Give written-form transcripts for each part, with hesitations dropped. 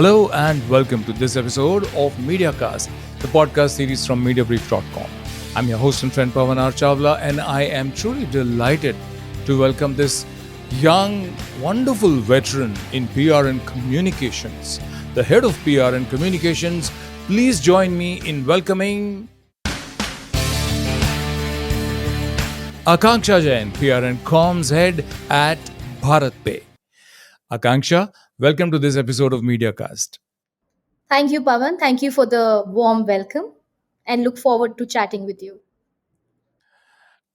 Hello and welcome to this episode of MediaCast, the podcast series from Mediabrief.com. I'm your host and friend Pawan R. Chawla, and I am truly delighted to welcome this young, wonderful veteran in PR and communications, the head of PR and communications. Please join me in welcoming Akanksha Jain, PR and comms head at BharatPe. Akanksha, welcome to this episode of MediaCast. Thank you, Pavan. Thank you for the warm welcome and look forward to chatting with you.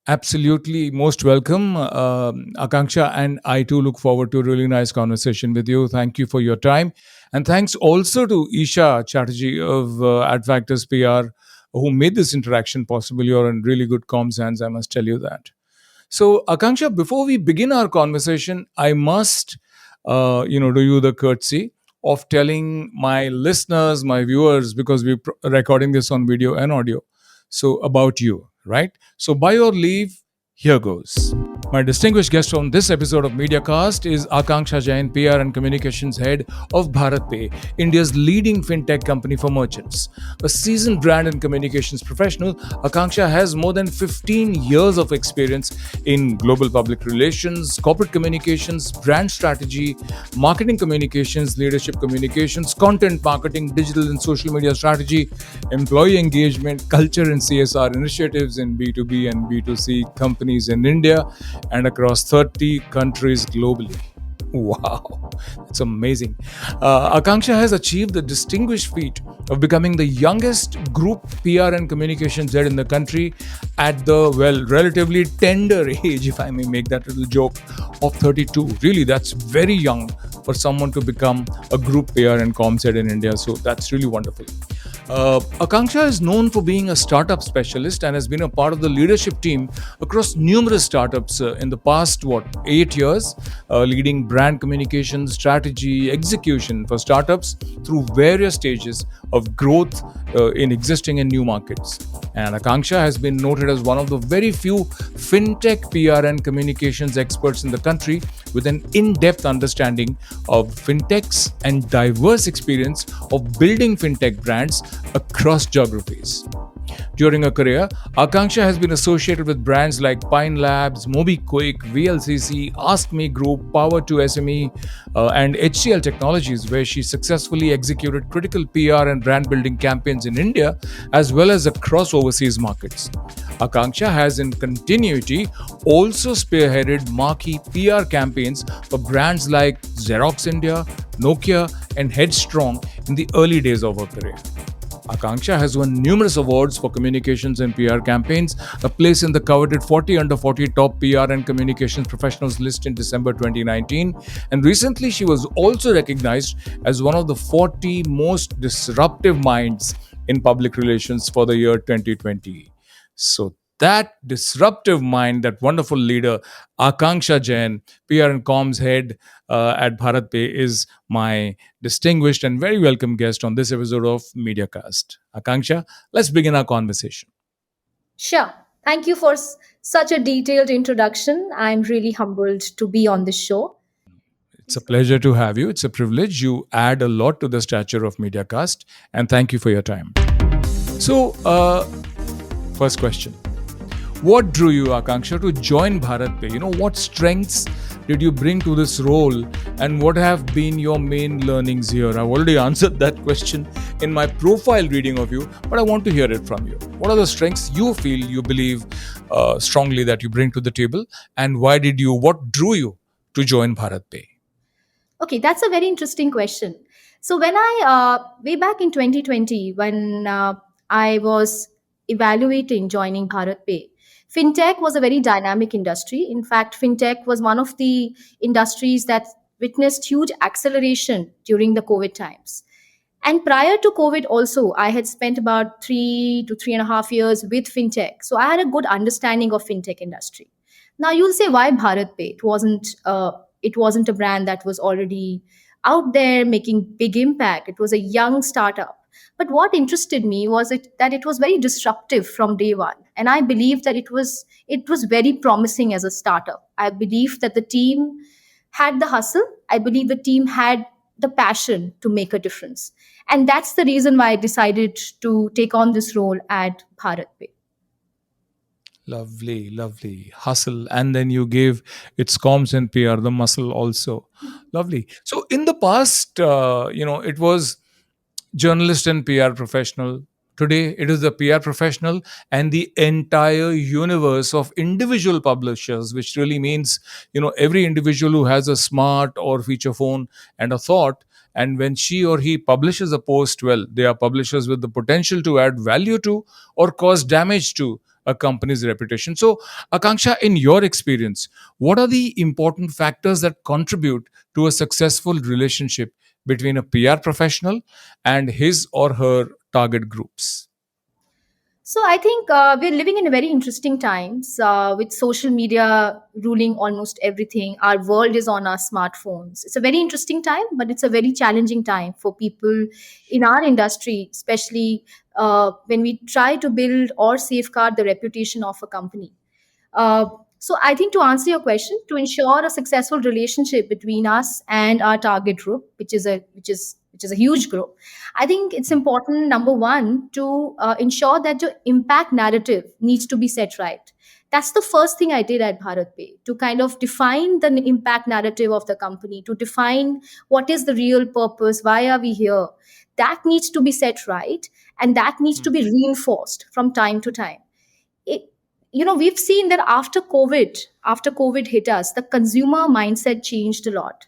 Absolutely, most welcome, Akanksha, and I too look forward to a really nice conversation with you. Thank you for your time, and thanks also to Isha Chatterjee of Adfactors PR, who made this interaction possible. You're in really good comms hands, I must tell you that. So, Akanksha, before we begin our conversation, I must, do you the courtesy of telling my listeners, my viewers, because we're recording this on video and audio, so about you, right? So, by your leave, here goes. My distinguished guest on this episode of MediaCast is Akanksha Jain, PR and Communications Head of BharatPe, India's leading fintech company for merchants. A seasoned brand and communications professional, Akanksha has more than 15 years of experience in global public relations, corporate communications, brand strategy, marketing communications, leadership communications, content marketing, digital and social media strategy, employee engagement, culture and CSR initiatives in B2B and B2C companies in India and across 30 countries globally. Wow, that's amazing. Akanksha has achieved the distinguished feat of becoming the youngest group PR and communications head in the country at the, relatively tender age, if I may make that little joke, of 32. Really, that's very young for someone to become a group PR and comms head in India. So that's really wonderful. Akanksha is known for being a startup specialist and has been a part of the leadership team across numerous startups in the past, 8 years, leading brand communication, strategy, execution for startups through various stages of growth in existing and new markets. And Akanksha has been noted as one of the very few fintech PR and communications experts in the country with an in-depth understanding of fintechs and diverse experience of building fintech brands across geographies. During her career, Akanksha has been associated with brands like Pine Labs, MobiQuick, VLCC, Ask Me Group, Power to SME, and HCL Technologies, where she successfully executed critical PR and brand building campaigns in India as well as across overseas markets. Akanksha has, in continuity, also spearheaded marquee PR campaigns for brands like Xerox India, Nokia, and Headstrong in the early days of her career. Akanksha has won numerous awards for communications and PR campaigns, a place in the coveted 40 under 40 top PR and communications professionals list in December 2019. And recently, she was also recognized as one of the 40 most disruptive minds in public relations for the year 2020. So, that disruptive mind, that wonderful leader, Akanksha Jain, PR and comms head at BharatPe, is my distinguished and very welcome guest on this episode of MediaCast. Akanksha, let's begin our conversation. Sure. Thank you for such a detailed introduction. I'm really humbled to be on this show. It's a pleasure to have you. It's a privilege. You add a lot to the stature of MediaCast, and thank you for your time. So, first question. What drew you, Akanksha, to join BharatPe? What strengths did you bring to this role, and what have been your main learnings here? I've already answered that question in my profile reading of you, but I want to hear it from you. What are the strengths you feel, you believe strongly that you bring to the table, and what drew you to join BharatPe? Okay, that's a very interesting question. So, when way back in 2020, when I was evaluating joining BharatPe, fintech was a very dynamic industry. In fact, fintech was one of the industries that witnessed huge acceleration during the COVID times. And prior to COVID, also, I had spent about 3 to 3.5 years with fintech. So I had a good understanding of fintech industry. Now you'll say why BharatPe? It wasn't a brand that was already out there making big impact. It was a young startup. But what interested me was that it was very disruptive from day one, and I believe that it was very promising as a startup. I believe that the team had the hustle. I believe the team had the passion to make a difference. And that's the reason why I decided to take on this role at BharatPe. Lovely, lovely. Hustle. And then you gave its comms and PR, the muscle also. Lovely. So in the past, it was journalist and PR professional. Today, it is the PR professional and the entire universe of individual publishers, which really means, every individual who has a smart or feature phone and a thought. And when she or he publishes a post, well, they are publishers with the potential to add value to or cause damage to a company's reputation. So, Akanksha, in your experience, what are the important factors that contribute to a successful relationship between a PR professional and his or her target groups? So I think we're living in a very interesting times with social media ruling almost everything. Our world is on our smartphones. It's a very interesting time, but it's a very challenging time for people in our industry, especially when we try to build or safeguard the reputation of a company. Uh, so I think to answer your question, to ensure a successful relationship between us and our target group, which is a huge group, I think it's important, number one, to ensure that your impact narrative needs to be set right. That's the first thing I did at BharatPe, to kind of define the impact narrative of the company, to define what is the real purpose, why are we here. That needs to be set right, and that needs to be reinforced from time to time. We've seen that after covid hit us, the consumer mindset changed a lot.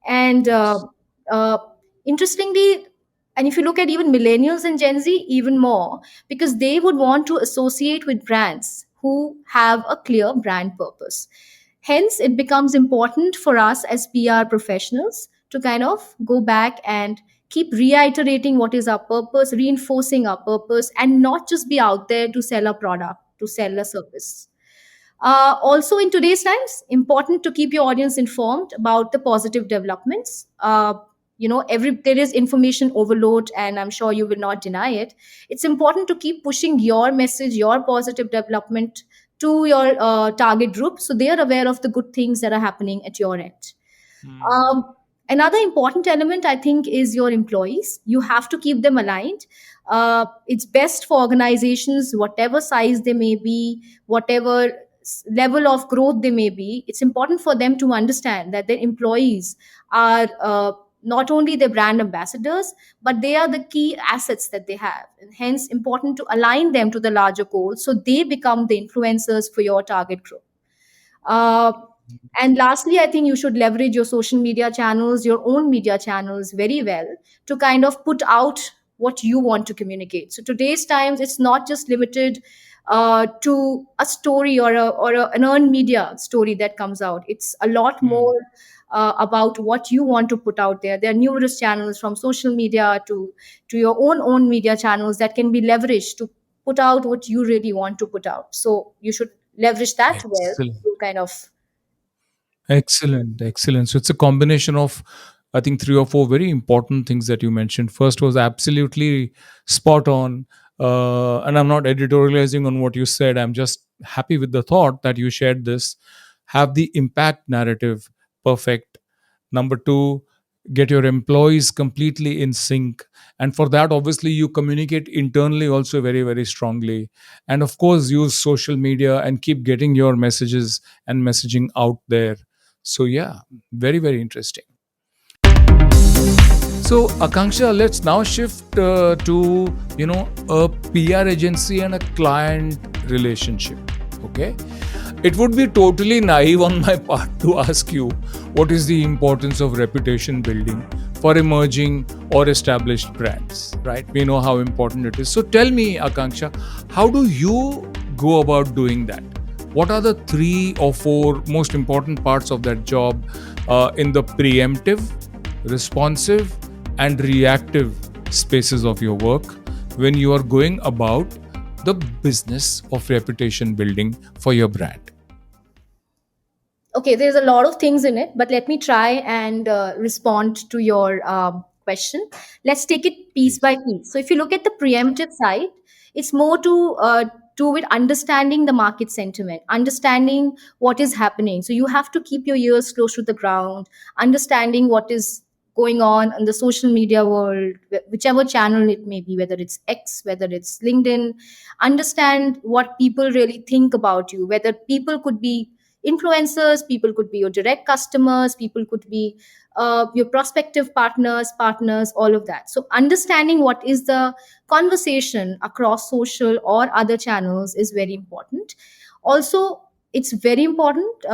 And Yes. uh, interestingly, and if you look at even millennials and Gen Z, even more, because they would want to associate with brands who have a clear brand purpose. Hence, it becomes important for us as PR professionals to kind of go back and keep reiterating what is our purpose, reinforcing our purpose, and not just be out there to sell a product, to sell a service. Also, in today's times, important to keep your audience informed about the positive developments. Every there is information overload, and I'm sure you will not deny it. It's important to keep pushing your message, your positive development to your target group, so they are aware of the good things that are happening at your end. Hmm. Um, Another important element, I think, is your employees. You have to keep them aligned. It's best for organizations, whatever size they may be, whatever level of growth they may be. It's important for them to understand that their employees are not only their brand ambassadors, but they are the key assets that they have. And hence, important to align them to the larger goal so they become the influencers for your target group. Uh, and lastly, I think you should leverage your social media channels, your own media channels very well to kind of put out what you want to communicate. So today's times, it's not just limited to a story or an earned media story that comes out. It's a lot Hmm. more about what you want to put out there. There are numerous channels from social media to your own media channels that can be leveraged to put out what you really want to put out. So you should leverage that well Excellent. to kind of. Excellent, excellent. So it's a combination of, I think, three or four very important things that you mentioned. First was absolutely spot on. And I'm not editorializing on what you said. I'm just happy with the thought that you shared this. Have the impact narrative perfect. Number two, get your employees completely in sync. And for that, obviously, you communicate internally also very, very strongly. And of course, use social media and keep getting your messages and messaging out there. So, yeah, very, very interesting. So, Akanksha, let's now shift to, a PR agency and a client relationship. Okay. It would be totally naive on my part to ask you what is the importance of reputation building for emerging or established brands, right? We know how important it is. So tell me, Akanksha, how do you go about doing that? What are the three or four most important parts of that job in the preemptive, responsive, and reactive spaces of your work when you are going about the business of reputation building for your brand? Okay, there's a lot of things in it, but let me try and respond to your question. Let's take it piece by Please. piece. So, if you look at the preemptive side, it's more to do with understanding the market sentiment, understanding what is happening. So, you have to keep your ears close to the ground, understanding what is going on in the social media world, whichever channel it may be, whether it's X, whether it's LinkedIn. Understand what people really think about you, whether people could be influencers, people could be your direct customers, people could be your prospective partners, all of that. So understanding what is the conversation across social or other channels is very important. Also, it's very important,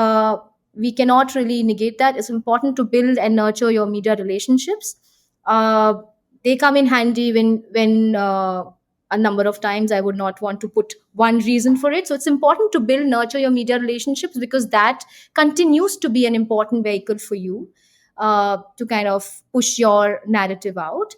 we cannot really negate that. It's important to build and nurture your media relationships. uh, they come in handy when a number of times, I would not want to put one reason for it. So it's important to build, nurture your media relationships, because that continues to be an important vehicle for you to kind of push your narrative out.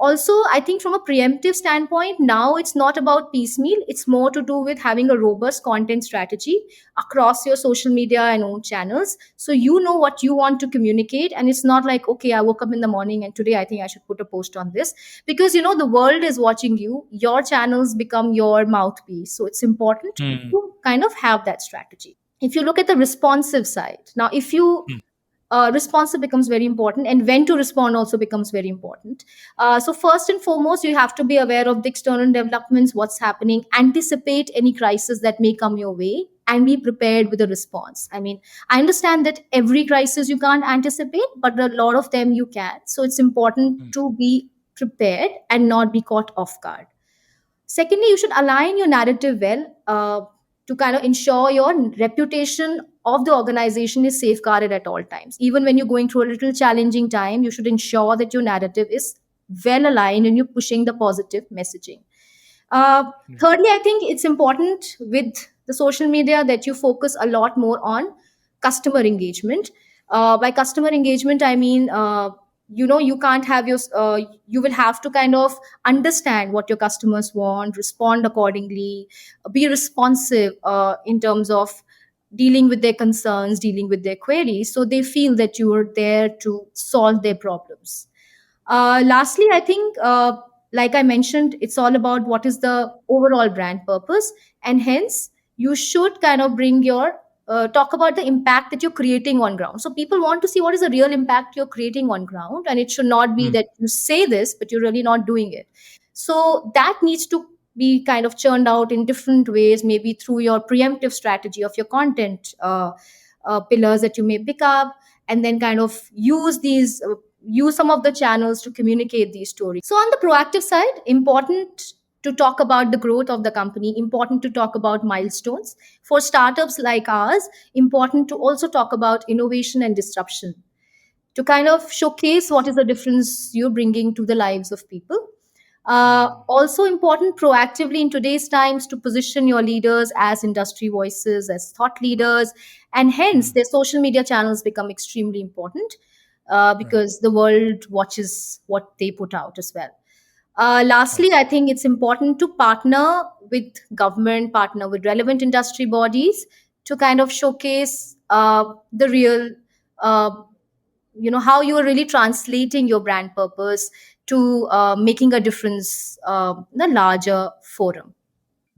Also, I think from a preemptive standpoint, now it's not about piecemeal, it's more to do with having a robust content strategy across your social media and own channels, so you know what you want to communicate. And it's not like, okay, I woke up in the morning and today I think I should put a post on this, because the world is watching you, your channels become your mouthpiece. So it's important Hmm. to kind of have that strategy. If you look at the responsive side, now if you Hmm. responsive becomes very important, and when to respond also becomes very important. So first and foremost, you have to be aware of the external developments, what's happening, anticipate any crisis that may come your way, and be prepared with a response. I mean, I understand that every crisis you can't anticipate, but a lot of them you can. So it's important Hmm. to be prepared and not be caught off guard. Secondly, you should align your narrative well, to kind of ensure your reputation of the organization is safeguarded at all times. Even when you're going through a little challenging time, you should ensure that your narrative is well aligned and you're pushing the positive messaging. Uh, Yeah. Thirdly, I think it's important with the social media that you focus a lot more on customer engagement. By customer engagement, I mean, you can't have you will have to kind of understand what your customers want, respond accordingly, be responsive in terms of dealing with their concerns, dealing with their queries, so they feel that you are there to solve their problems. Lastly, I think, like I mentioned, it's all about what is the overall brand purpose, and hence you should kind of bring your talk about the impact that you're creating on ground. So people want to see what is the real impact you're creating on ground, and it should not be Hmm. that you say this but you're really not doing it. So that needs to be kind of churned out in different ways, maybe through your preemptive strategy of your content pillars that you may pick up, and then kind of use some of the channels to communicate these stories. So on the proactive side, important to talk about the growth of the company, important to talk about milestones. For startups like ours, important to also talk about innovation and disruption, to kind of showcase what is the difference you're bringing to the lives of people. Also important proactively in today's times to position your leaders as industry voices, as thought leaders, and hence Hmm. their social media channels become extremely important, Right. because the world watches what they put out as well. Right. Lastly, I think it's important to partner with government, partner with relevant industry bodies to kind of showcase the real, uh, how you are really translating your brand purpose to making a difference in a larger forum.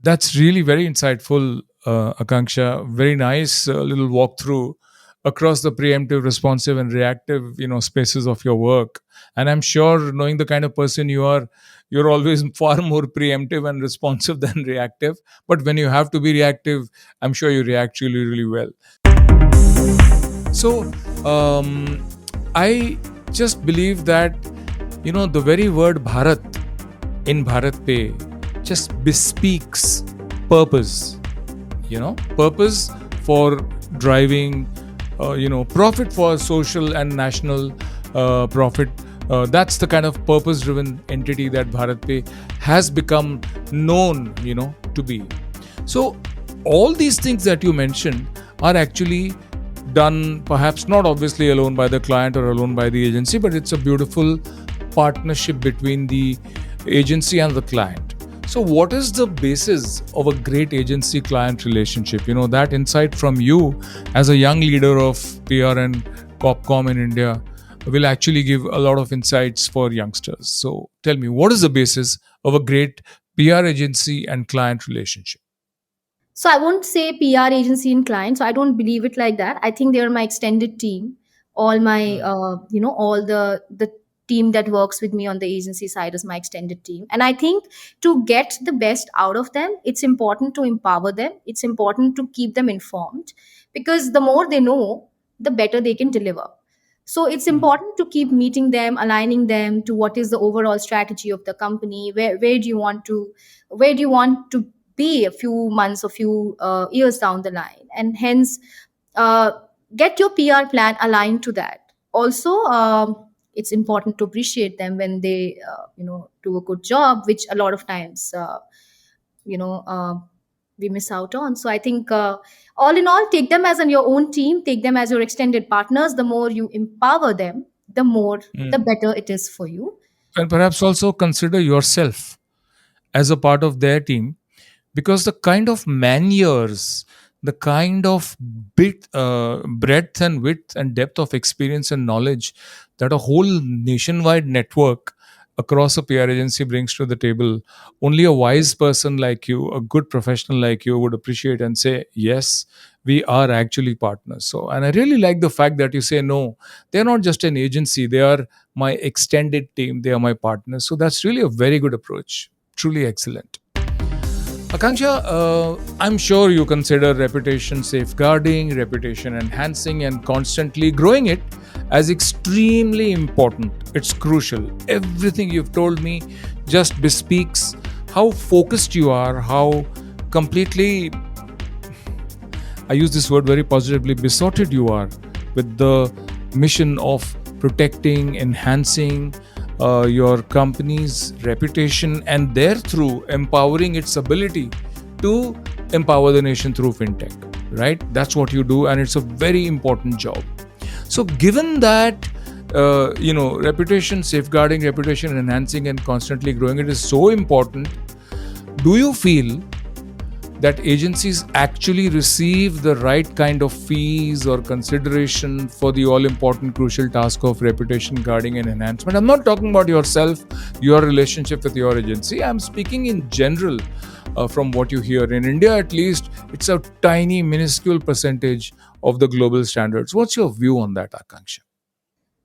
That's really very insightful, Akanksha. Very nice little walkthrough across the preemptive, responsive, and reactive, spaces of your work. And I'm sure, knowing the kind of person you are, you're always far more preemptive and responsive than reactive. But when you have to be reactive, I'm sure you react really, really well. So, I just believe that the very word Bharat in BharatPe just bespeaks purpose. Purpose for driving, profit for social and national profit. That's the kind of purpose-driven entity that BharatPe has become known, to be. So, all these things that you mentioned are actually done, perhaps not obviously alone by the client or alone by the agency, but it's a beautiful partnership between the agency and the client. So, what is the basis of a great agency client relationship? That insight from you as a young leader of PR and Copcom in India will actually give a lot of insights for youngsters. So, tell me, what is the basis of a great PR agency and client relationship? So I won't say PR agency and client. So I don't believe it like that. I think they are my extended team. All my all the team that works with me on the agency side is my extended team. And I think to get the best out of them, it's important to empower them, it's important to keep them informed, because the more they know, the better they can deliver. So it's important to keep meeting them, aligning them to what is the overall strategy of the company, where do you want to, where do you want to be a few months or few years down the line. And hence, uh, get your PR plan aligned to that. Also, it's important to appreciate them when they do a good job, which a lot of times you know uh, we miss out on. So I think, all in all, take them as in your own team, take them as your extended partners. The more you empower them, the more, the Mm. better it is for you. And perhaps also consider yourself as a part of their team, because the kind of man-years, the kind of breadth and width and depth of experience and knowledge that a whole nationwide network across a PR agency brings to the table, only a wise person like you, a good professional like you, would appreciate and say, yes, we are actually partners. So, and I really like the fact that you say, no, they're not just an agency, they are my extended team, they are my partners. So that's really a very good approach. Truly excellent. Akanksha, I'm sure you consider reputation safeguarding, reputation enhancing, and constantly growing it as extremely important. It's crucial. Everything you've told me just bespeaks how focused you are, how completely, I use this word very positively, besotted you are with the mission of protecting, enhancing your company's reputation, and therethrough empowering its ability to empower the nation through fintech. Right? That's what you do, and it's a very important job. So, given that, reputation safeguarding, reputation enhancing, and constantly growing it is so important, do you feel that agencies actually receive the right kind of fees or consideration for the all important crucial task of reputation guarding and enhancement? I'm not talking about yourself, your relationship with your agency. I'm speaking in general. From what you hear in India, at least, it's a tiny, minuscule percentage of the global standards. What's your view on that, Akanksha?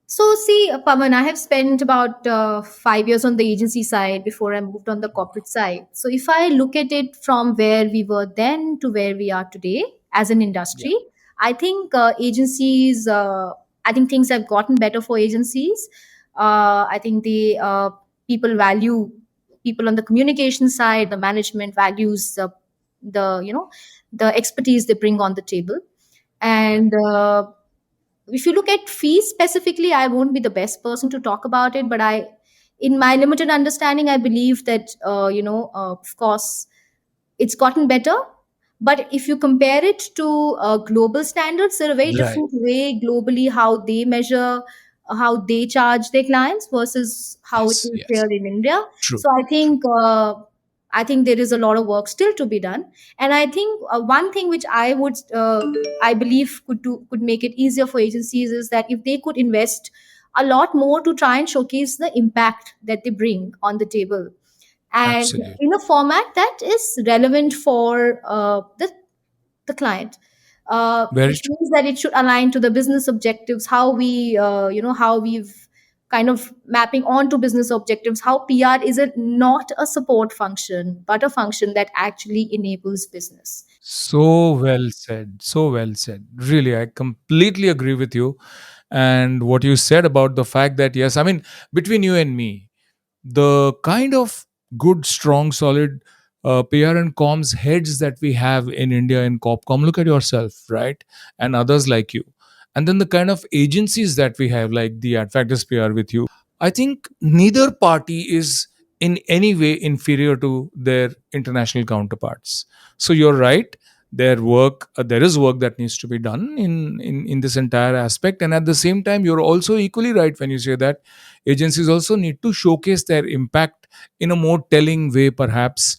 So, see, Pavan, I have spent about 5 years on the agency side before I moved on the corporate side. So, if I look at it from where we were then to where we are today as an Yeah. industry, I think I think things have gotten better for agencies. I think people value, people on the communication side, the management values the the expertise they bring on the table. Yeah. And if you look at fees specifically, I won't be the best person to talk about it, but in my limited understanding, I believe that of course, it's gotten better. But if you compare it to global standards, they're a very Right. different way globally how they measure, how they charge their clients versus how it Yes. is Yes. here in India. True. So I think there is a lot of work still to be done. And I think one thing which I believe could make it easier for agencies is that if they could invest a lot more to try and showcase the impact that they bring on the table, and Absolutely. in a format that is relevant for the client, Very which true. means that it should align to the business objectives, how how we've kind of mapping onto business objectives, how PR is not a support function but a function that actually enables business. So well said. So well said. Really, I completely agree with you. And what you said about the fact that, yes, I mean, between you and me, the kind of good, strong, solid PR and comms heads that we have in India in Corpcom, look at yourself, right? And others like you. And then the kind of agencies that we have, like the Adfactors PR with you, I think neither party is in any way inferior to their international counterparts. So you're right. There is work that needs to be done in this entire aspect. And at the same time, you're also equally right when you say that agencies also need to showcase their impact in a more telling way, perhaps.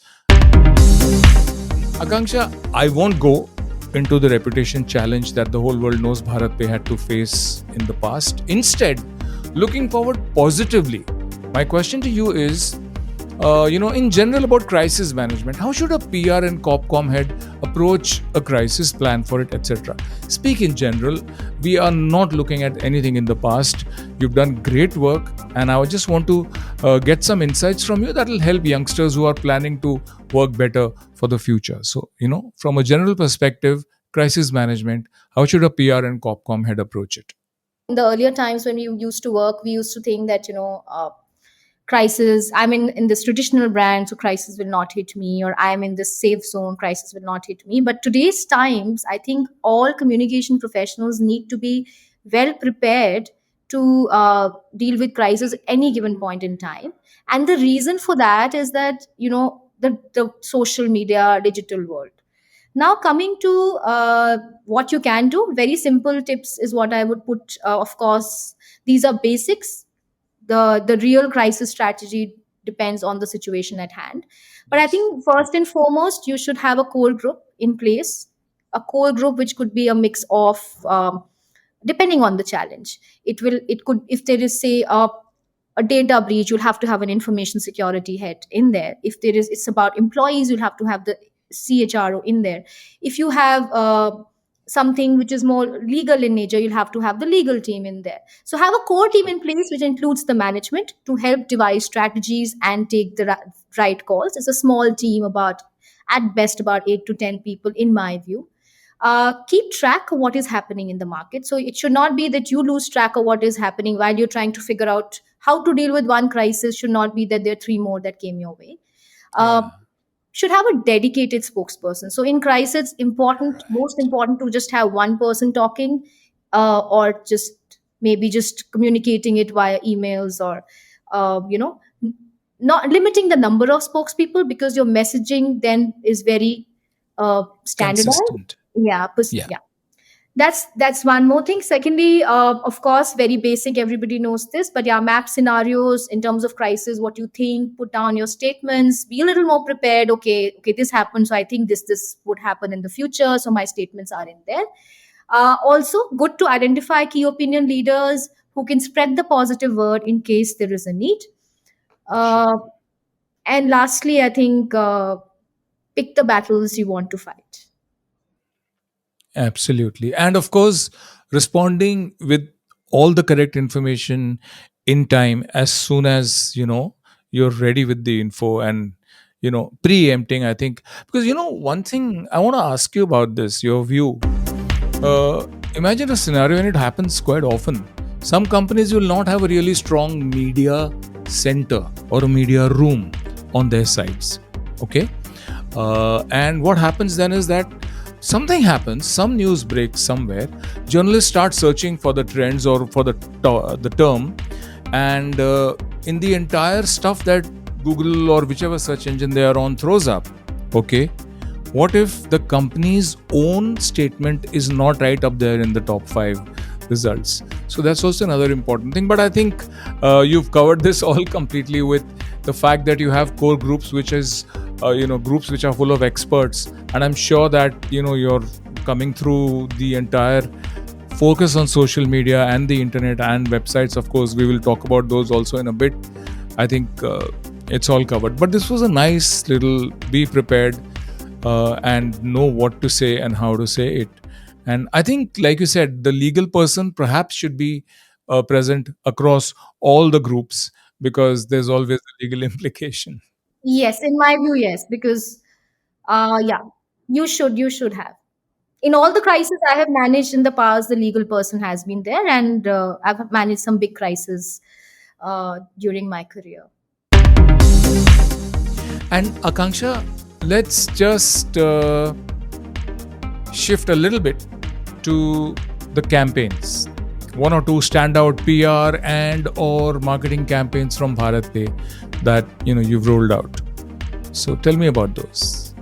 Akanksha, I won't go into the reputation challenge that the whole world knows BharatPe had to face in the past. Instead, looking forward positively, my question to you is, in general about crisis management. How should a PR and Copcom head approach a crisis, plan for it, etc.? Speak in general. We are not looking at anything in the past. You've done great work, and I just want to get some insights from you that will help youngsters who are planning to work better for the future. So, from a general perspective, crisis management, how should a PR and Copcom head approach it? In the earlier times when we used to work, we used to think that crisis, I'm in this traditional brand, so crisis will not hit me, or I'm in this safe zone, crisis will not hit me. But today's times, I think all communication professionals need to be well prepared to deal with crisis at any given point in time. And the reason for that is that the social media digital world. Now, coming to what you can do, very simple tips is what I would put. Of course, these are basics. The real crisis strategy depends on the situation at hand. But I Yes. think first and foremost, you should have a core group in place, a core group which could be a mix of depending on the challenge. It could, if there is, say, a data breach, you'll have to have an information security head in there. If there is, it's about employees, you'll have to have the CHRO in there. If you have something which is more legal in nature, you'll have to have the legal team in there. So have a core team in place which includes the management to help devise strategies and take the right calls. It's a small team, about at best about 8 to 10 people in my view. Keep track of what is happening in the market. So it should not be that you lose track of what is happening while you're trying to figure out how to deal with one crisis. Should not be that there are three more that came your way. Uh, Yeah. should have a dedicated spokesperson. So in crisis, important, most important to just have one person talking, or just maybe just communicating it via emails, or not limiting the number of spokespeople, because your messaging then is very standardized. Consistent. Yeah, Yeah. yeah. That's one more thing. Secondly, of course, very basic, everybody knows this, but yeah, map scenarios in terms of crisis, what you think, put down your statements, be a little more prepared. Okay, this happened, so I think this would happen in the future, so my statements are in there. Also good to identify key opinion leaders who can spread the positive word in case there is a need. Sure. uh, and lastly, I think pick the battles you want to fight. Absolutely. And of course, responding with all the correct information in time as soon as, you're ready with the info, and, preempting, I think. Because, one thing I want to ask you about this, your view. Uh, Imagine a scenario, and it happens quite often. Some companies will not have a really strong media center or a media room on their sites. Okay. And what happens then is that something happens, some news breaks somewhere, journalists start searching for the trends or for the term, and in the entire stuff that Google or whichever search engine they are on throws up. Okay, what if the company's own statement is not right up there in the top 5 results? So that's also another important thing. But I think you've covered this all completely with the fact that you have core groups, which is groups which are full of experts, and I'm sure that you're coming through the entire focus on social media and the internet and websites. Of course, we will talk about those also in a bit. I think it's all covered, but this was a nice little be prepared and know what to say and how to say it. And I think, like you said, the legal person perhaps should be present across all the groups, because there's always a legal implication. Yes, in my view, yes, because yeah, you should have. In all the crises I have managed in the past, the legal person has been there, and I've managed some big crises during my career. And Akanksha, let's just shift a little bit to the campaigns. One or two standout PR and or marketing campaigns from BharatPe that you've rolled out. So tell me about those.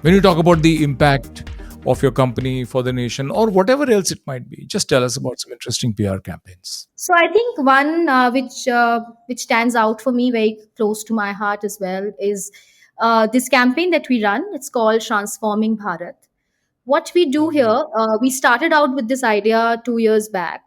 When you talk about the impact of your company for the nation or whatever else it might be, just tell us about some interesting PR campaigns. So I think one which stands out for me, very close to my heart as well, is this campaign that we run. It's called Transforming Bharat. What we do here, Lovely. we started out with this idea 2 years back.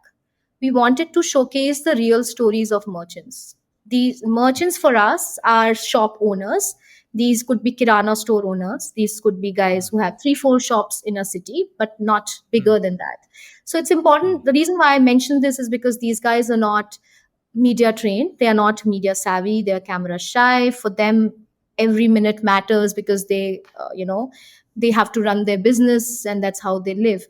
We wanted to showcase the real stories of merchants. these merchants for us are shop owners. These could be kirana store owners. These could be guys who have 3 4 shops in a city but not Mm, bigger than that. So it's important. mm, The reason why I mentioned this is because these guys are not media trained, they are not media savvy, they're camera shy. For them, every minute matters because they have to run their business, and that's how they live.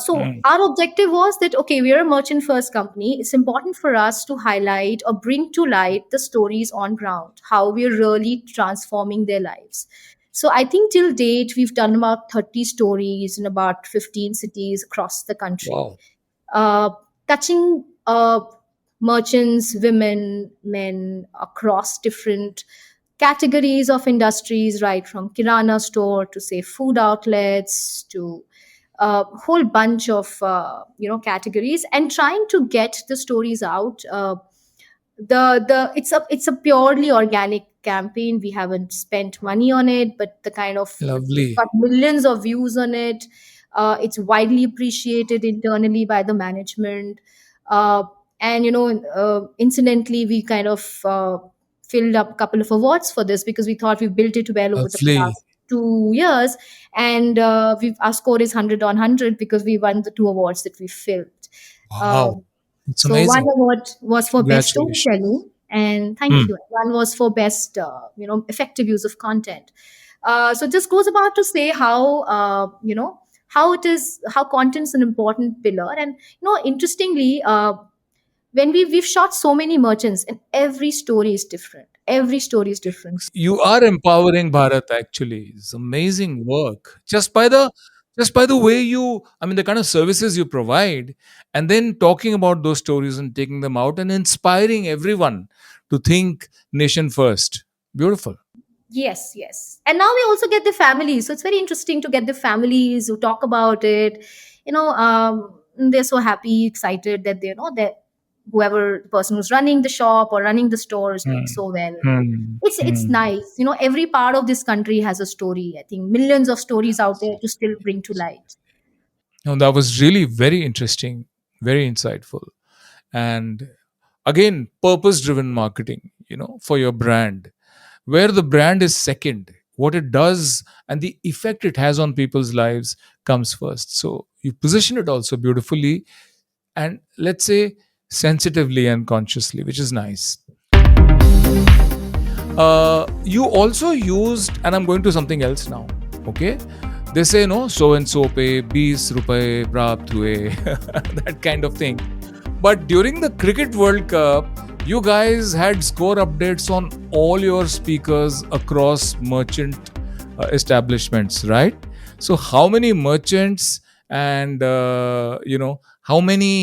So mm. our objective was that, okay, we are a merchant first company. It's important for us to highlight or bring to light the stories on ground, how we're really transforming their lives. So I think till date we've done about 30 stories in about 15 cities across the country, Wow. uh, touching merchants, women, men across different categories of industries, right from kirana store to say food outlets to a whole bunch of categories, and trying to get the stories out. The it's a purely organic campaign. We haven't spent money on it, but the kind of it's Lovely. got millions of views on it. It's widely appreciated internally by the management. uh, and incidentally, we kind of filled up a couple of awards for this because we thought we built it well over the Lovely. past 2 years. And our score is 100 on 100 because we won the 2 awards that we filled. Wow. um, It's so one amazing. award was for best Congratulations. storytelling, and thank Mm. you. One was for best, effective use of content. So this goes about to say how how it is, how content's an important pillar. And interestingly, when we've shot so many merchants, and every story is different. Every story is different. You are empowering Bharat actually. It's amazing work. Just by the way you, I mean, the kind of services you provide, and then talking about those stories and taking them out and inspiring everyone to think nation first. Beautiful. Yes, yes. And now we also get the families. So it's very interesting to get the families who talk about it. They're so happy, excited that that whoever the person who's running the shop or running the store is doing Hmm. so well. Hmm. It's Hmm. nice. Every part of this country has a story. I think millions of stories out there to still bring to light. No, that was really very interesting, very insightful. And again, purpose driven marketing, for your brand, where the brand is second. What it does and the effect it has on people's lives comes first. So you position it also beautifully and, let's say, sensitively and consciously, which is nice. You also used, and I'm going to something else now. Okay, they say no, so and so pe 20 rupaye प्राप्त हुए, that kind of thing. But during the Cricket World Cup, you guys had score updates on all your speakers across merchant establishments, right? So how many merchants and how many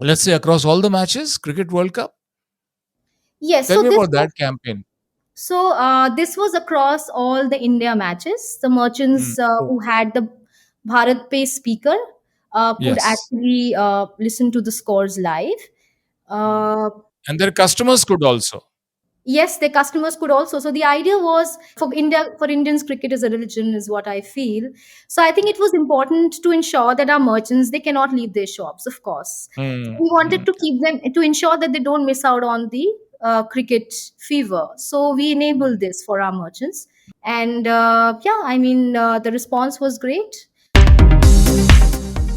let's say across all the matches, Cricket World Cup? Yes, Tell so me this about was that campaign. this was across all the India matches. The Mm. merchants Oh, who had the BharatPe speaker could yes. actually listen to the scores live. Mm. Uh, And their customers could also. yes, their customers could also. So the idea was for India, for Indians, cricket is a religion, is what I feel. So I think it was important to ensure that our merchants, they cannot leave their shops, of course. So Mm. we wanted Mm. to keep them, to ensure that they don't miss out on the cricket fever. So we enabled this for our merchants, and yeah, I mean the response was great.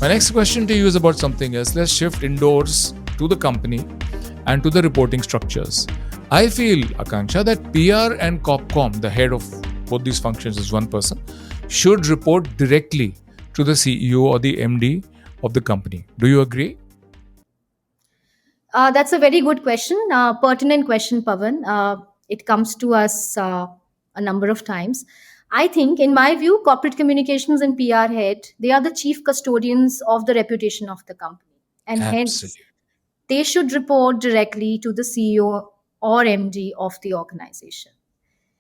My next question to you is about something else. Let's shift indoors to the company and to the reporting structures. I feel, Akanksha, that PR and Copcom, the head of both these functions is one person, should report directly to the CEO or the MD of the company. Do you agree? That's a very good question, pertinent question, Pavan. It comes to us a number of times. I think, in my view, corporate communications and PR head, they are the chief custodians of the reputation of the company. And hence, Absolutely. they should report directly to the CEO or MD of the organization.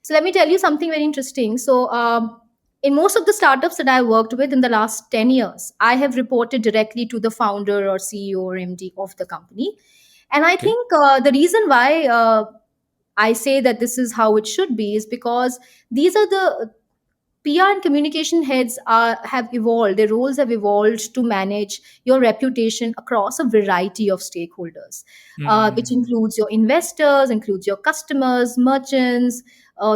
So let me tell you something very interesting. So in most of the startups that I worked with in the last 10 years, I have reported directly to the founder or CEO or MD of the company. And I Okay. think the reason why I say that this is how it should be is because these are the PR and communication heads have evolved, their roles have evolved to manage your reputation across a variety of stakeholders, which Mm. includes your investors, includes your customers, merchants,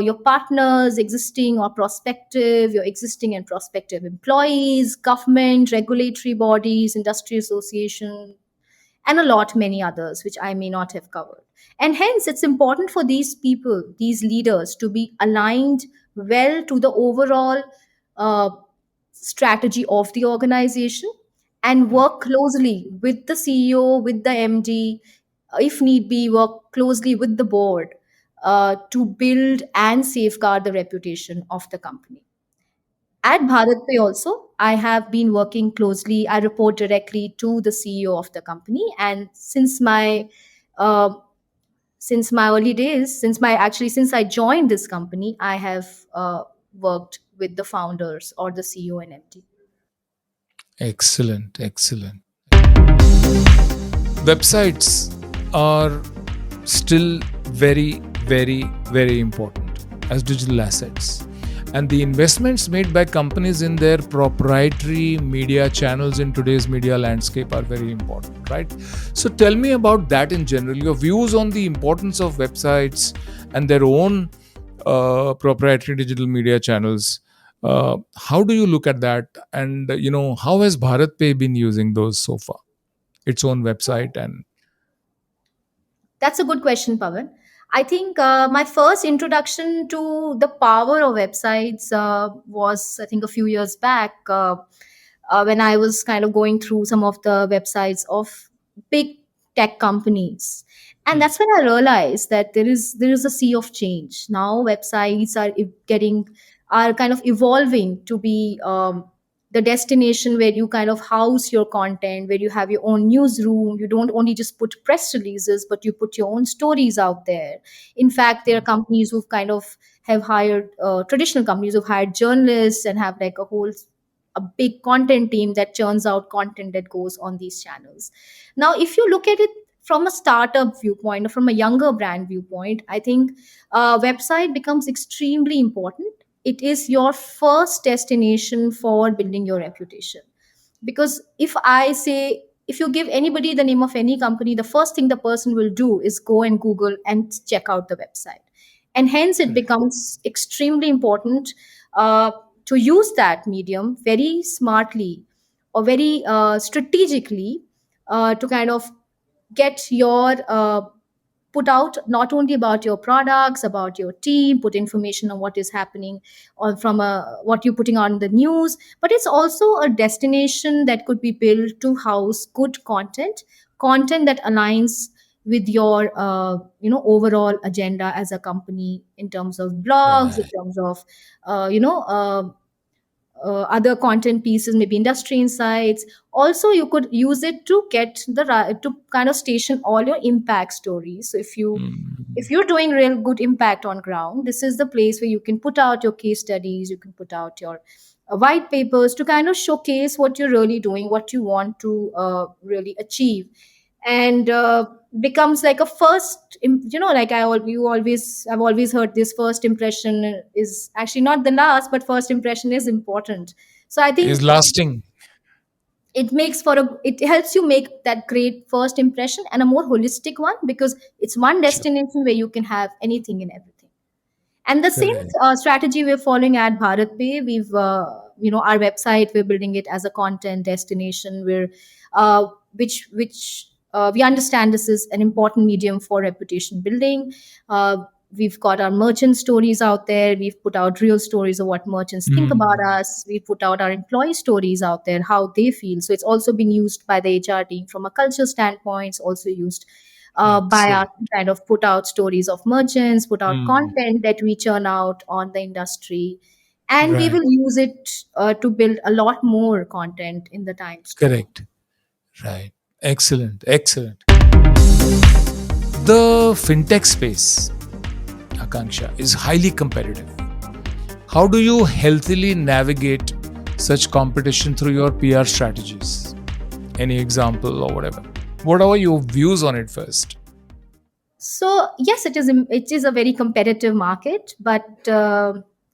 your partners, existing or prospective, your existing and prospective employees, government, regulatory bodies, industry association, and a lot many others which I may not have covered. And hence it's important for these people, these leaders, to be aligned well to the overall uh, strategy of the organization, and work closely with the CEO, with the MD, if need be work closely with the board to build and safeguard the reputation of the company. At BharatPe also, I have been working closely. I report directly to the CEO of the company, and uh, since my early days, since I joined this company, I have worked with the founders or the CEO and MD. Excellent, excellent. Websites are still very, very, very important as digital assets. And the investments made by companies in their proprietary media channels in today's media landscape are very important, right? So tell me about that in general, your views on the importance of websites and their own proprietary digital media channels. How do you look at that? And, how has BharatPe been using those so far? Its own website and That's a good question, Pavan. I think my first introduction to the power of websites was, I think, a few years back when I was kind of going through some of the websites of big tech companies, and Hmm. that's when I realized that there is a sea of change. Now websites are kind of evolving to be the destination where you kind of house your content, where you have your own newsroom. You don't only just put press releases, but you put your own stories out there. In fact, there are companies who've kind of have hired traditional companies who've hired journalists and have like a big content team that churns out content that goes on these channels. Now, if you look at it from a startup viewpoint or from a younger brand viewpoint, I think website becomes extremely important. It is your first destination for building your reputation. Because if you give anybody the name of any company, the first thing the person will do is go and Google and check out the website. And hence it Correct. becomes extremely important uh, to use that medium very smartly or very strategically to kind of get your put out not only about your products, about your team, put information on what is happening or from what you're putting on the news, but it's also a destination that could be built to house good content that aligns with your overall agenda as a company, in terms of blogs, in Right. terms of other content pieces, maybe industry insights. Also, you could use it to to kind of station all your impact stories. So if Mm. you're doing real good impact on ground, this is the place where you can put out your case studies, you can put out your white papers to kind of showcase what you're really doing, what you want to really achieve, and becomes like a like I've always heard this first impression is actually not the last, but first impression is important. So I think Is lasting. it helps you make that great first impression and a more holistic one, because it's one Sure. destination where you can have anything and everything. And the same Correct. strategy we're following at BharatPe. Our website, we're building it as a content destination where, which we understand this is an important medium for reputation building. Uh, we've got our merchant stories out there. We've put out real stories of what merchants think about Mm. us. We put out our employee stories out there, how they feel. So it's also been used by the HR team from a culture standpoint. It's also used by us Excellent. to kind of put out stories of merchants, put out Mm. content that we churn out on the industry, and we Right. will use it to build a lot more content in the times to come. Correct. Right. Excellent. Excellent. The fintech space, Akanksha, is highly competitive. How do you healthily navigate such competition through your PR strategies? Any example or whatever? What are your views on it first? So yes, it is a very competitive market, but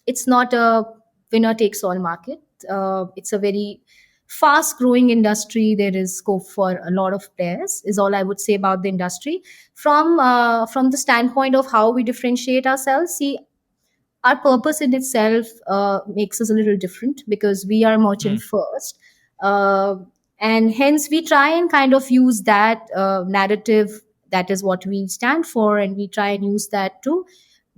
it's not a winner takes all market. It's a very fast growing industry. There is scope for a lot of players, is all I would say about the industry. From the standpoint of how we differentiate ourselves, see, our purpose in itself makes us a little different because we are merchant Hmm. first. uh, and hence we try and kind of use that narrative, that is what we stand for, and we try and use that to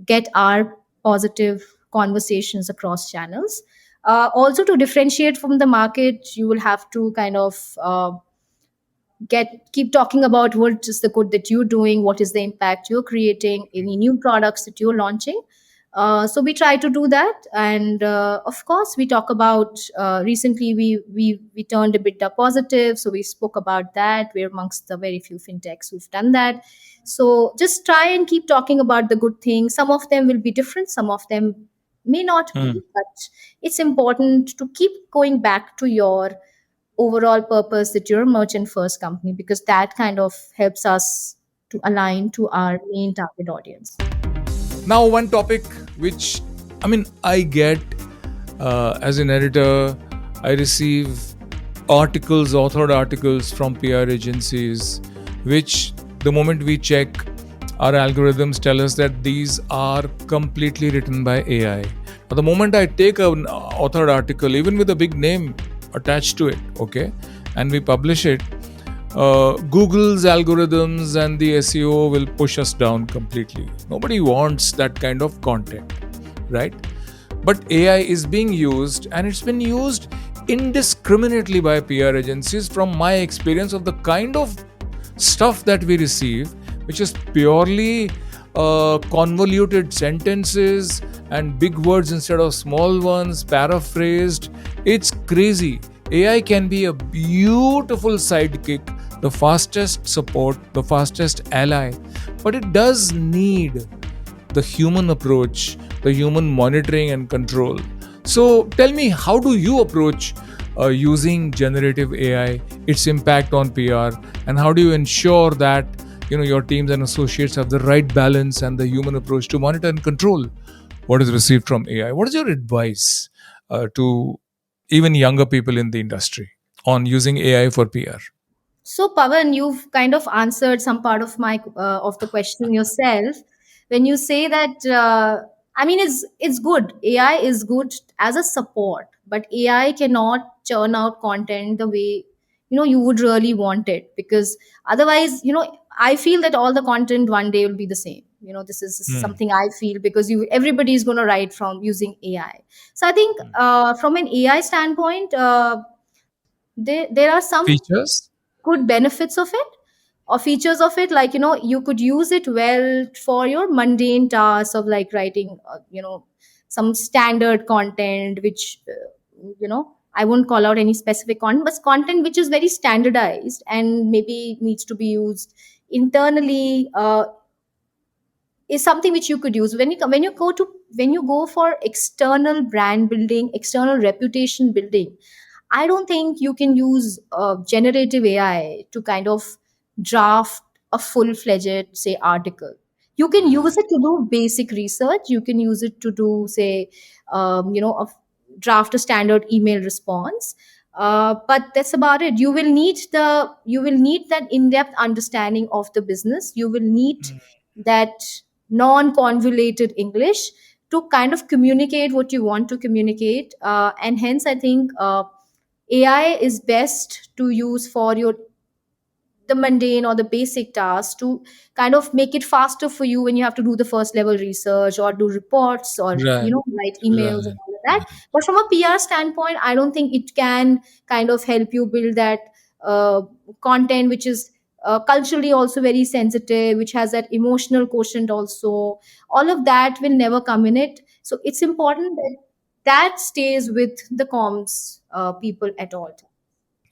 get our positive conversations across channels. Also, to differentiate from the market, you will have to kind of get keep talking about what is the good that you're doing, what is the impact you're creating, any new products that you're launching. So we try to do that, and of course we talk about, recently we turned a bit positive, so we spoke about that. We're amongst the very few fintechs who've done that. So just try and keep talking about the good things. Some of them will be different, some of them may not be, Hmm. but it's important to keep going back to your overall purpose, that you're a merchant first company, because that kind of helps us to align to our main target audience. Now, one topic which, I mean, I get as an editor, I receive articles, authored articles from PR agencies, which the moment we check, our algorithms tell us that these are completely written by AI. But the moment I take an authored article, even with a big name attached to it, okay, and we publish it, Google's algorithms and the SEO will push us down completely. Nobody wants that kind of content, right? But AI is being used, and it's been used indiscriminately by PR agencies, from my experience of the kind of stuff that we receive, which is purely convoluted sentences and big words instead of small ones, paraphrased. It's crazy. AI can be a beautiful sidekick, the fastest support, the fastest ally, but it does need the human approach, the human monitoring and control. So tell me, how do you approach using generative AI, its impact on PR, and how do you ensure that your teams and associates have the right balance and the human approach to monitor and control what is received from AI? What is your advice to even younger people in the industry on using AI for PR? So, Pavan, you've kind of answered some part of my of the question yourself when you say that. I mean, it's good. AI is good as a support, but AI cannot churn out content the way you would really want it, because otherwise, I feel that all the content one day will be the same. This is Hmm. something I feel, because everybody is going to write from using AI. So I think Hmm. from an AI standpoint, there are some Features? good benefits of it, or features of it, like you could use it well for your mundane tasks of like writing some standard content, which I won't call out any specific content, but content which is very standardized and maybe needs to be used internally, is something which you could use when you go for external brand building, external reputation building. I don't think you can use generative AI to kind of draft a full fledged, say, article. You can use it to do basic research. You can use it to do, say, draft a standard email response. But that's about it. You will need that in depth understanding of the business. You will need Hmm. that non convoluted English to kind of communicate what you want to communicate. And hence, I think AI is best to use for your the mundane or the basic tasks, to kind of make it faster for you when you have to do the first level research or do reports or Right, write emails and right, all of that. right. But from a PR standpoint, I don't think it can kind of help you build that uh, content which is culturally also very sensitive, which has that emotional quotient also. All of that will never come in it. So it's important that that stays with the comms people at all times.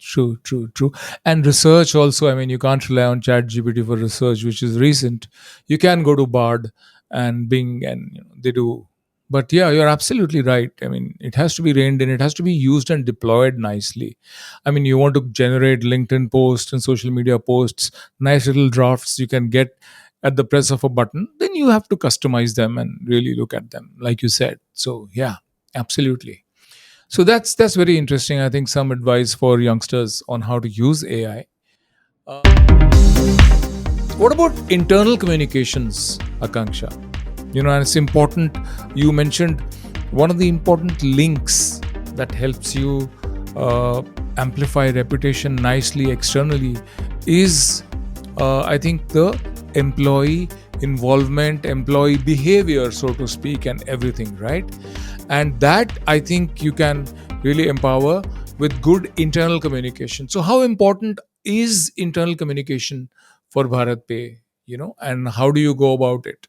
True, true, true. And research also, I mean, you can't rely on ChatGPT for research, which is recent. You can go to Bard and Bing, and they do. But yeah, you're absolutely right. I mean, it has to be reined in, it has to be used and deployed nicely. I mean, you want to generate LinkedIn posts and social media posts, nice little drafts you can get at the press of a button, then you have to customize them and really look at them, like you said. So, yeah, absolutely. So that's very interesting. I think some advice for youngsters on how to use AI. What about internal communications, Akanksha? And it's important. You mentioned one of the important links that helps you amplify reputation nicely externally is, I think, the employee involvement, employee behavior, so to speak, and everything, right? And that I think you can really empower with good internal communication. So, how important is internal communication for BharatPe? And how do you go about it?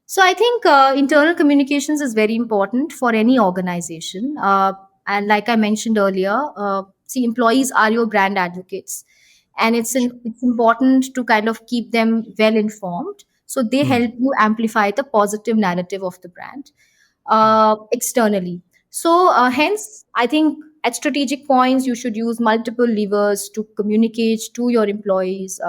So I think internal communications is very important for any organization. And like I mentioned earlier, see, employees are your brand advocates, and it's important to kind of keep them well informed. So they Hmm. help you amplify the positive narrative of the brand externally. So hence, I think at strategic points you should use multiple levers to communicate to your employees.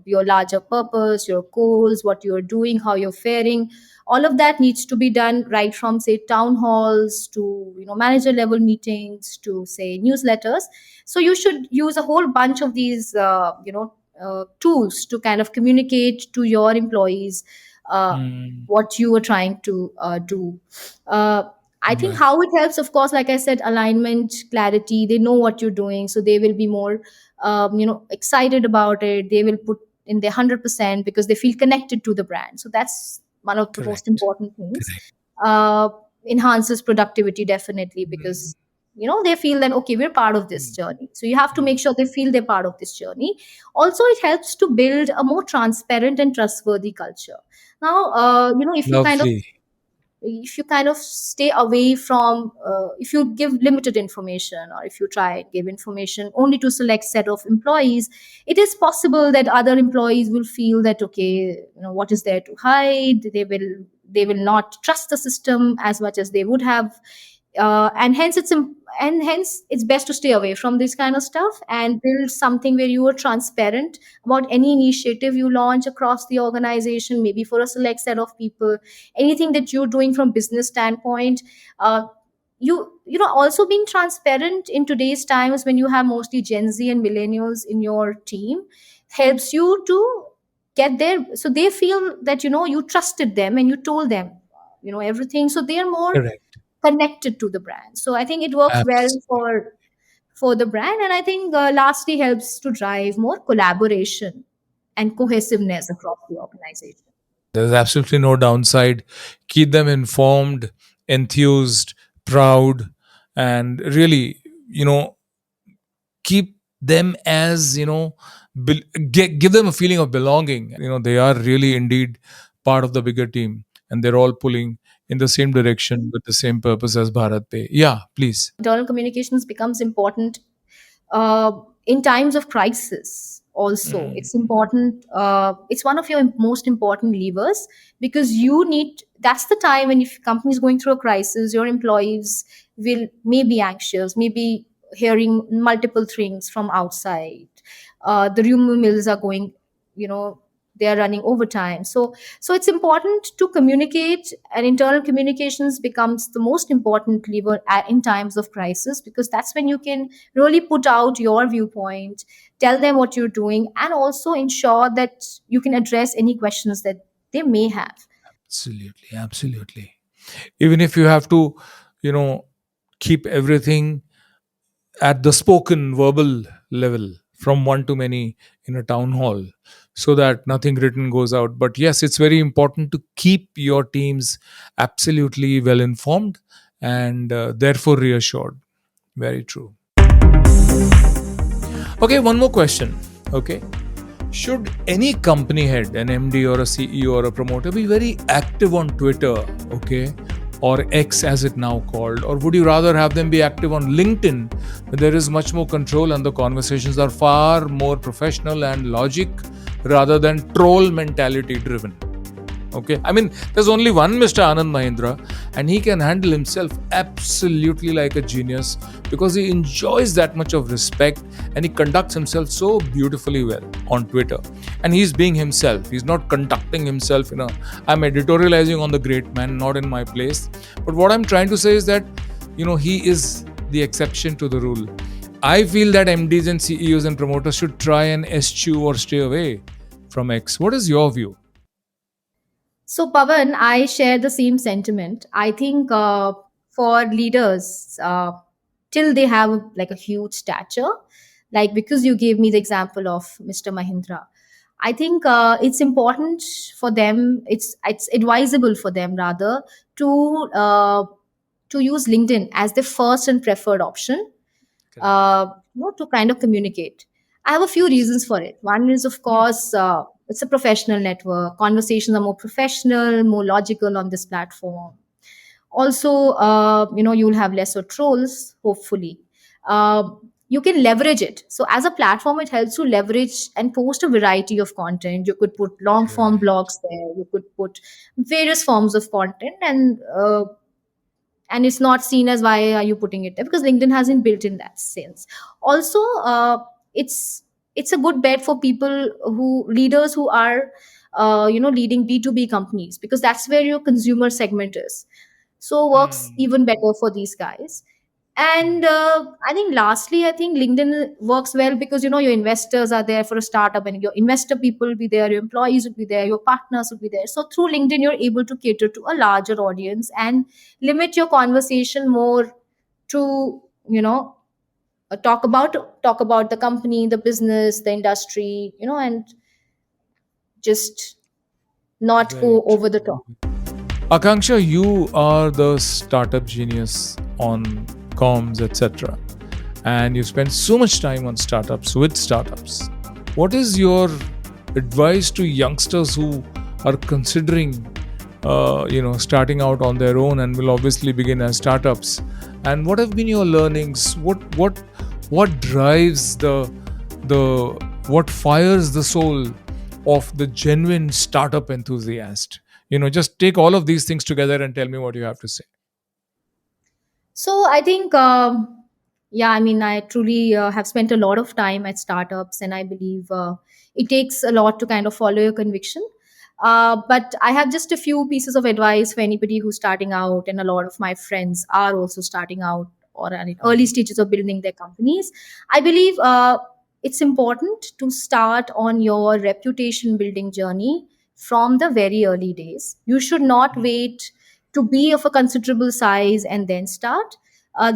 Your larger purpose, your goals, what you're doing, how you're faring, all of that needs to be done right from say town halls to manager level meetings to say newsletters. So you should use a whole bunch of these tools to kind of communicate to your employees uh, Hmm. what you are trying to do. Uh, I think Right. how it helps, of course, like I said, alignment, clarity. They know what you're doing, so they will be more, excited about it. They will put in their 100% because they feel connected to the brand. So that's one of the most Correct. important things. Correct. Uh, Enhances productivity definitely Hmm. because they feel that okay, we're part of this Hmm. journey. So you have to Hmm. make sure they feel they're part of this journey. Also, it helps to build a more transparent and trustworthy culture. Now, Lovely. if you kind of stay away from if you give limited information or if you try and give information only to select set of employees, it is possible that other employees will feel that okay, what is there to hide. They will not trust the system as much as they would have, and hence it's best to stay away from this kind of stuff and build something where you are transparent about any initiative you launch across the organization, maybe for a select set of people, anything that you're doing from business standpoint. Also being transparent in today's times when you have mostly Gen Z and millennials in your team helps you to get there, so they feel that you trusted them and you told them everything, so they are more Correct. connected to the brand. So I think it works well Absolutely. for the brand, and I think lastly helps to drive more collaboration and cohesiveness across the organization. There's absolutely no downside. Keep them informed, enthused, proud, and really, you know, keep them as, give them a feeling of belonging. They are really indeed part of the bigger team and they're all pulling in the same direction with the same purpose as Bharat Pay. Yeah, please. Internal communications becomes important uh, in times of crisis also. Mm. It's important, it's one of your most important levers because you need, that's the time when if company is going through a crisis, your employees will may be anxious, maybe hearing multiple things from outside. The rumor mills are going, you know they are running overtime. So it's important to communicate, and internal communications becomes the most important lever in times of crisis because that's when you can really put out your viewpoint, tell them what you're doing, and also ensure that you can address any questions that they may have. Absolutely, absolutely. Even if you have to, you know, keep everything at the spoken verbal level from one to many in a town hall so that nothing written goes out. But yes, it's very important to keep your teams absolutely well informed and therefore reassured. Very true. Okay, one more question. Okay. Should any company head, an MD or a CEO or a promoter, be very active on Twitter, okay, or X as it now called, or would you rather have them be active on LinkedIn, where there is much more control and the conversations are far more professional and logic rather than troll mentality driven? Okay, I mean, there's only one Mr. Anand Mahindra, and he can handle himself absolutely like a genius because he enjoys that much of respect and he conducts himself so beautifully well on Twitter. And he's being himself, he's not conducting himself I'm editorializing on the great man, not in my place. But what I'm trying to say is that he is the exception to the rule. I feel that MDs and CEOs and promoters should try and eschew or stay away from X. What is your view? So, Pavan, I share the same sentiment. I think for leaders, till they have like a huge stature, like because you gave me the example of Mr. Mahindra, I think it's important for them. It's advisable for them rather to uh, to use LinkedIn as the first and preferred option, Correct. to kind of communicate. I have a few reasons for it. One is, of Hmm. course, it's a professional network. Conversations are more professional, more logical on this platform. Also, you'll have lesser trolls, hopefully. Uh, you can leverage it. So, as a platform, it helps you leverage and post a variety of content. You could put long form Right. blogs there. You could put various forms of content, and it's not seen as why are you putting it there, because LinkedIn hasn't built in that sense. Also, it's it's a good bet for people who leaders who are leading B2B companies, because that's where your consumer segment is. So works Hmm. even better for these guys. Hmm. And I think lastly, I think LinkedIn works well because your investors are there for a startup, and your investor people will be there, your employees will be there, your partners will be there. So through LinkedIn, you're able to cater to a larger audience and limit your conversation more to talk about the company, the business, the industry, and just not Very go over the true. top. Akanksha, you are the startup genius on comms, etc. And you spend so much time on startups with startups. What is your advice to youngsters who are considering, starting out on their own and will obviously begin as startups? And what have been your learnings? What drives the what fires the soul of the genuine startup enthusiast? Just take all of these things together and tell me what you have to say. So I think, yeah, I mean, I truly have spent a lot of time at startups, and I believe it takes a lot to kind of follow your conviction. But I have just a few pieces of advice for anybody who's starting out, and a lot of my friends are also starting out or are in early Mhm. stages of building their companies. I believe it's important to start on your reputation building journey from the very early days. You should not Mhm. wait to be of a considerable size and then start.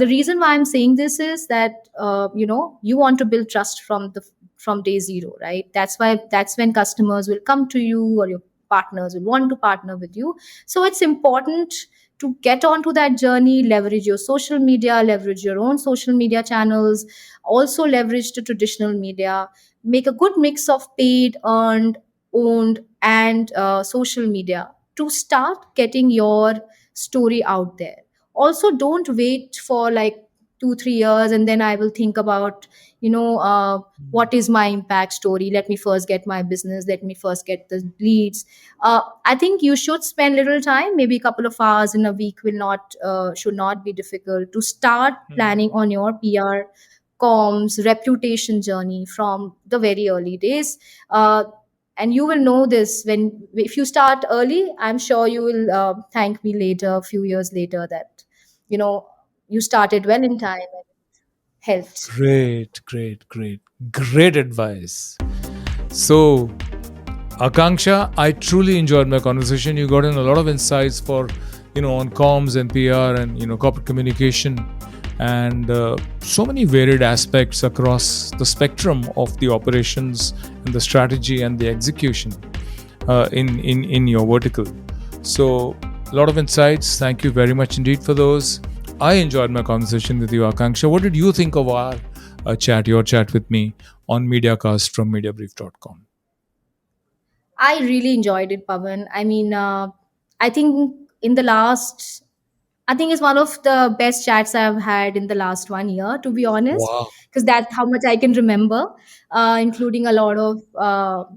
The reason why I'm saying this is that you want to build trust from day zero, right? That's when customers will come to you, or your partners will want to partner with you. So it's important to get onto that journey, leverage your social media, leverage your own social media channels, also leverage the traditional media, make a good mix of paid, earned, owned, and social media to start getting your story out there. Also, don't wait for like 2 3 years and then I will think about what is my impact story. Let me first get my business, let me first get the leads. I think you should spend little time, maybe a couple of hours in a week will not should not be difficult to start Mhm. planning on your PR comms reputation journey from the very early days. And you will know this when, if you start early, I'm sure you will thank me later, a few years later, that you know you started well in time and helped. Great, great, great, great advice. So, Akanksha, I truly enjoyed my conversation. You got in a lot of insights for, on comms and PR and, corporate communication and so many varied aspects across the spectrum of the operations and the strategy and the execution in your vertical. So, a lot of insights. Thank you very much indeed for those. I enjoyed my conversation with you, Akanksha. What did you think of our your chat with me on MediaCast from MediaBrief.com? I really enjoyed it, Pavan. I mean, I think in the last, I think it's one of the best chats I've had in the last 1 year, to be honest, Wow. because that's how much I can remember, including a lot of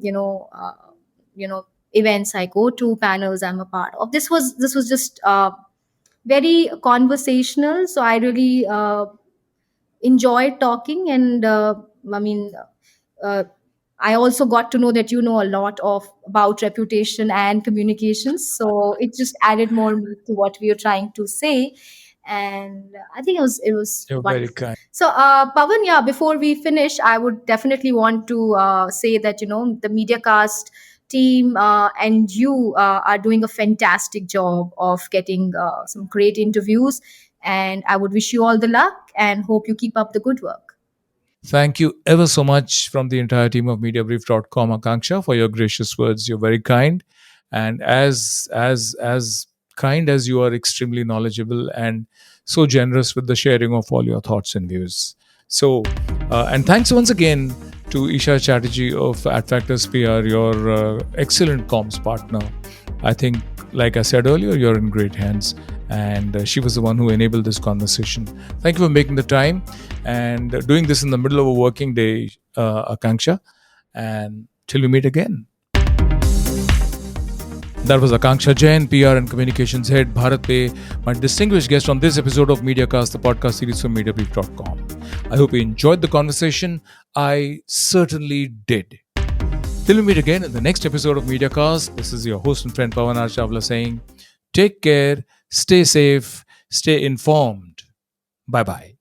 you know events I go to, panels I'm a part of. This was just very conversational, so I really enjoyed talking, and I mean. Uh, I also got to know that you know a lot of about reputation and communications, so it just added more meat to what we are trying to say. and I think it was You're very wonderful. kind. So, Pavan, yeah, before we finish, I would definitely want to say that the MediaCast team and you are doing a fantastic job of getting some great interviews, and I would wish you all the luck and hope you keep up the good work. Thank you ever so much from the entire team of MediaBrief.com, Akanksha, for your gracious words. You're very kind, and as kind as you are, extremely knowledgeable and so generous with the sharing of all your thoughts and views. So, and thanks once again to Isha Chatterjee of At Factors PR, your excellent comms partner. I think, like I said earlier, you're in great hands, and she was the one who enabled this conversation. Thank you for making the time and doing this in the middle of a working day, Akanksha. And till we meet again. That was Akanksha Jain, PR and Communications Head, BharatPe, my distinguished guest on this episode of MediaCast, the podcast series from Mediabrief.com. I hope you enjoyed the conversation. I certainly did. Till we meet again in the next episode of MediaCast, this is your host and friend Pawan R. Chawla saying, take care, stay safe, stay informed. Bye bye.